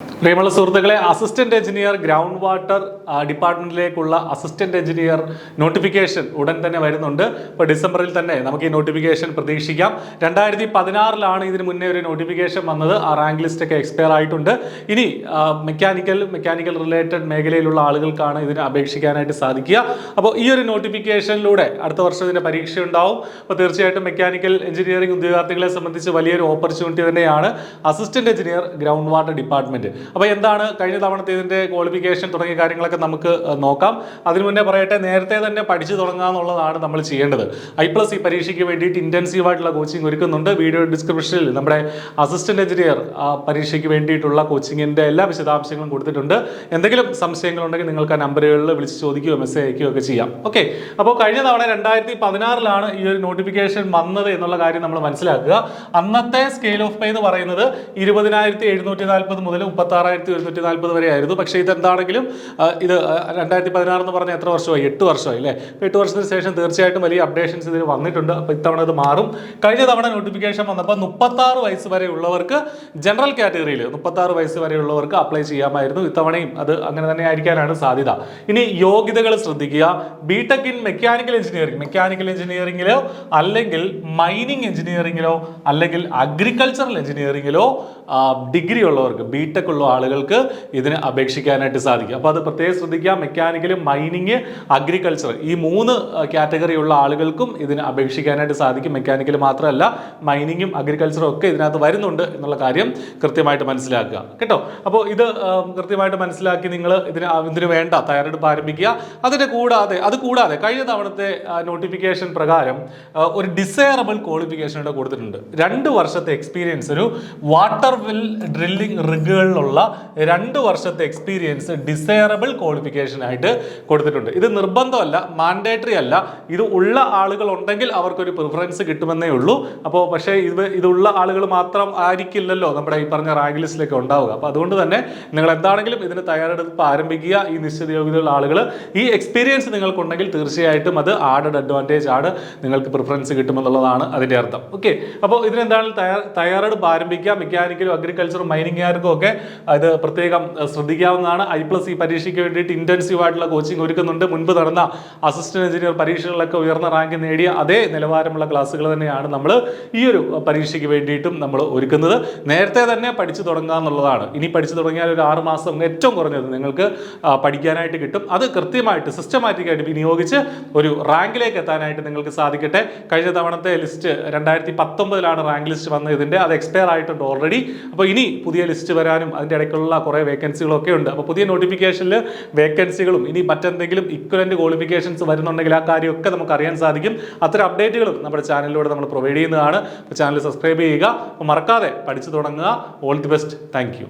പ്രിയമുള്ള സുഹൃത്തുക്കളെ, assistant engineer ground water ഡിപ്പാർട്ട്മെന്റിലേക്കുള്ള അസിസ്റ്റന്റ് എഞ്ചിനീയർ നോട്ടിഫിക്കേഷൻ ഉടൻ തന്നെ വരുന്നുണ്ട്. ഇപ്പോൾ ഡിസംബറിൽ തന്നെ നമുക്ക് ഈ നോട്ടിഫിക്കേഷൻ പ്രതീക്ഷിക്കാം. 2016 ഇതിന് മുന്നേ ഒരു നോട്ടിഫിക്കേഷൻ വന്നത്. ആ റാങ്ക് ലിസ്റ്റ് ഒക്കെ എക്സ്പയർ ആയിട്ടുണ്ട്. ഇനി മെക്കാനിക്കൽ റിലേറ്റഡ് മേഖലയിലുള്ള ആളുകൾക്കാണ് ഇതിന് അപേക്ഷിക്കാനായിട്ട് സാധിക്കുക. അപ്പോൾ ഈ ഒരു നോട്ടിഫിക്കേഷനിലൂടെ അടുത്ത വർഷം ഇതിന്റെ പരീക്ഷ ഉണ്ടാവും. അപ്പോൾ തീർച്ചയായിട്ടും മെക്കാനിക്കൽ എഞ്ചിനീയറിംഗ് ഉദ്യോഗാർത്ഥികളെ സംബന്ധിച്ച് വലിയൊരു ഓപ്പർച്യൂണിറ്റി തന്നെയാണ് assistant engineer ground water department. അപ്പോൾ എന്താണ് കഴിഞ്ഞ തവണത്തെ ഇതിന്റെ ക്വാളിഫിക്കേഷൻ തുടങ്ങിയ കാര്യങ്ങളൊക്കെ നമുക്ക് നോക്കാം. അതിനു മുന്നേ പറയട്ടെ, നേരത്തെ തന്നെ പഠിച്ചു തുടങ്ങാന്നുള്ളതാണ് നമ്മൾ ചെയ്യേണ്ടത്. I+E പരീക്ഷയ്ക്ക് വേണ്ടിയിട്ട് ഇന്റൻസീവ് ആയിട്ടുള്ള കോച്ചിങ് ഒരുക്കുന്നുണ്ട്. വീഡിയോ ഡിസ്ക്രിപ്ഷനിൽ നമ്മുടെ അസിസ്റ്റന്റ് എഞ്ചിനീയർ പരീക്ഷയ്ക്ക് വേണ്ടിയിട്ടുള്ള കോച്ചിങ്ങിന്റെ എല്ലാ വിശദാംശങ്ങളും കൊടുത്തിട്ടുണ്ട്. എന്തെങ്കിലും സംശയങ്ങളുണ്ടെങ്കിൽ നിങ്ങൾക്ക് ആ നമ്പറുകളിൽ വിളിച്ച് ചോദിക്കുകയോ മെസ്സേജ് അയക്കുകയോ ഒക്കെ ചെയ്യാം. ഓക്കെ, അപ്പോൾ കഴിഞ്ഞ തവണ 2016 ഈ ഒരു നോട്ടിഫിക്കേഷൻ വന്നത് എന്നുള്ള കാര്യം നമ്മൾ മനസ്സിലാക്കുക. അന്നത്തെ സ്കെയിൽ ഓഫ് പേ എന്ന് പറയുന്നത് 20,740 മുതൽ 36,140 വരെ ആയിരുന്നു. പക്ഷേ ഇതെന്താണെങ്കിലും ഇത് 2016 എന്ന് പറഞ്ഞാൽ എത്ര വർഷമായി? 8 വർഷമായി അല്ലേ? 8 വർഷത്തിന് ശേഷം തീർച്ചയായിട്ടും വലിയ അപ്ഡേഷൻസ് ഇതിൽ വന്നിട്ടുണ്ട്. അപ്പോൾ ഇത്തവണ ഇത് മാറും. കഴിഞ്ഞ തവണ നോട്ടിഫിക്കേഷൻ വന്നപ്പോൾ 36 വയസ്സ് വരെ ഉള്ളവർക്ക് ജനറൽ കാറ്റഗറിയിൽ 36 വയസ്സ് വരെയുള്ളവർക്ക് അപ്ലൈ ചെയ്യാമായിരുന്നു. ഇത്തവണയും അത് അങ്ങനെ തന്നെ ആയിരിക്കാനാണ് സാധ്യത. ഇനി യോഗ്യതകൾ ശ്രദ്ധിക്കുക. ബിടെക് ഇൻ മെക്കാനിക്കൽ എഞ്ചിനീയറിംഗിലോ അല്ലെങ്കിൽ മൈനിങ് എഞ്ചിനീയറിംഗിലോ അല്ലെങ്കിൽ അഗ്രികൾച്ചറൽ എഞ്ചിനീയറിംഗിലോ ഡിഗ്രി ഉള്ളവർക്ക്, ബിടെക് ഉള്ള ആളുകൾക്ക് ഇതിന് അപേക്ഷിക്കാനായിട്ട് സാധിക്കും. അപ്പോൾ അത് പ്രത്യേകം ശ്രദ്ധിക്കുക. മെക്കാനിക്കൽ, മൈനിങ്, അഗ്രികൾച്ചർ ഈ 3 കാറ്റഗറി ഉള്ള ആളുകൾക്കും ഇതിന് അപേക്ഷിക്കാനായിട്ട് സാധിക്കും. മെക്കാനിക്കൽ മാത്രമല്ല, മൈനിങ്ങും അഗ്രികൾച്ചറും ഒക്കെ ഇതിനകത്ത് വരുന്നുണ്ട് എന്നുള്ള കാര്യം കൃത്യമായിട്ട് മനസ്സിലാക്കുക കേട്ടോ. അപ്പോൾ ഇത് കൃത്യമായിട്ട് മനസ്സിലാക്കി നിങ്ങൾ ഇതിന് വേണ്ട തയ്യാറെടുപ്പ് ആരംഭിക്കുക. അത് കൂടാതെ കഴിഞ്ഞ തവണത്തെ നോട്ടിഫിക്കേഷൻ പ്രകാരം ഒരു ഡിസൈറബിൾ ക്വാളിഫിക്കേഷൻ ഇവിടെ കൊടുത്തിട്ടുണ്ട്. 2 വർഷത്തെ എക്സ്പീരിയൻസ്, ഒരു വാട്ടർ വെൽ ഡ്രില്ലിംഗ് റിഗുകളിലുള്ള 2 വർഷത്തെ എക്സ്പീരിയൻസ് ഡിസൈറബിൾ ക്വാളിഫിക്കേഷൻ ആയിട്ട് കൊടുത്തിട്ടുണ്ട്. ഇത് നിർബന്ധമല്ല, മാൻഡേറ്ററി അല്ല. ഇത് ഉള്ള ആളുകൾ ഉണ്ടെങ്കിൽ അവർക്കൊരു പ്രിഫറൻസ് കിട്ടുമെന്നേ ഉള്ളൂ. അപ്പോൾ പക്ഷേ ഇതുള്ള ആളുകൾ മാത്രം ആയിരിക്കില്ലല്ലോ നമ്മുടെ ഈ പറഞ്ഞ റാങ്ക് ലിസ്റ്റിലൊക്കെ ഉണ്ടാവുക. അപ്പോൾ അതുകൊണ്ട് തന്നെ നിങ്ങൾ എന്താണെങ്കിലും ഇതിന് തയ്യാറെടുപ്പ് ആരംഭിക്കുക. ഈ നിശ്ചിത യോഗ്യതയുള്ള ആളുകൾ, ഈ എക്സ്പീരിയൻസ് നിങ്ങൾക്കുണ്ടെങ്കിൽ തീർച്ചയായിട്ടും അത് ആഡഡ് അഡ്വാൻറ്റേജ് ആണ്, നിങ്ങൾക്ക് പ്രിഫറൻസ് കിട്ടുമെന്നുള്ളതാണ് അതിൻ്റെ അർത്ഥം. ഓക്കെ, അപ്പോൾ ഇതിനെന്താണ് തയ്യാറെടുപ്പ് ആരംഭിക്കുക. മെക്കാനിക്കലും അഗ്രികൾച്ചറും മൈനിങ്ങുകാർക്കും ഒക്കെ ഇത് പ്രത്യേകം ശ്രദ്ധിക്കാവുന്നതാണ്. I+E പരീക്ഷയ്ക്ക് വേണ്ടിയിട്ട് ഇന്റൻസീവ് ആയിട്ടുള്ള കോച്ചിങ് ഒരുക്കുന്നുണ്ട്. മുൻപ് നടന്ന അസിസ്റ്റന്റ് എഞ്ചിനീയർ പരീക്ഷകളിലൊക്കെ ഉയർന്ന റാങ്ക് നേടിയ അതേ നിലവാരമുള്ള ക്ലാസ്സുകൾ തന്നെയാണ് നമ്മൾ ഈ ഒരു പരീക്ഷയ്ക്ക് വേണ്ടിയിട്ടും നമ്മൾ ഒരുക്കുന്നത്. നേരത്തെ തന്നെ പഠിച്ചു തുടങ്ങുക എന്നുള്ളതാണ്. ഇനി പഠിച്ചു തുടങ്ങിയാൽ ഒരു 6 മാസം ഏറ്റവും കുറഞ്ഞത് നിങ്ങൾക്ക് പഠിക്കാനായിട്ട് കിട്ടും. അത് കൃത്യമായിട്ട് സിസ്റ്റമാറ്റിക്കായിട്ട് വിനിയോഗിച്ച് ഒരു റാങ്കിലേക്ക് എത്താനായിട്ട് നിങ്ങൾക്ക് സാധിക്കട്ടെ. കഴിഞ്ഞ തവണത്തെ ലിസ്റ്റ് 2019 റാങ്ക് ലിസ്റ്റ് വന്നത്. ഇതിൻ്റെ അത് എക്സ്പയർ ആയിട്ടുണ്ട് ഓൾറെഡി. അപ്പോൾ ഇനി പുതിയ ലിസ്റ്റ് വരാനും അതിൻ്റെ ഇടയ്ക്കുള്ള കുറേ വേക്കൻസികളൊക്കെ ഉണ്ട്. അപ്പോൾ പുതിയ നോട്ടിഫിക്കേഷനിൽ വേക്കൻസികളും ഇനി മറ്റെന്തെങ്കിലും ഇക്വലന്റ് ക്വാളിഫിക്കേഷൻസ് വരുന്നുണ്ടെങ്കിൽ ആ കാര്യമൊക്കെ നമുക്ക് അറിയാൻ സാധിക്കും. അത്തരം അപ്ഡേറ്റുകളും നമ്മുടെ ചാനലിലൂടെ നമ്മൾ പ്രൊവൈഡ് ചെയ്യുന്നതാണ്. അപ്പോൾ ചാനൽ സബ്സ്ക്രൈബ് ചെയ്യുക. അപ്പോൾ മറക്കാതെ പഠിച്ചു തുടങ്ങുക. All the best. Thank you.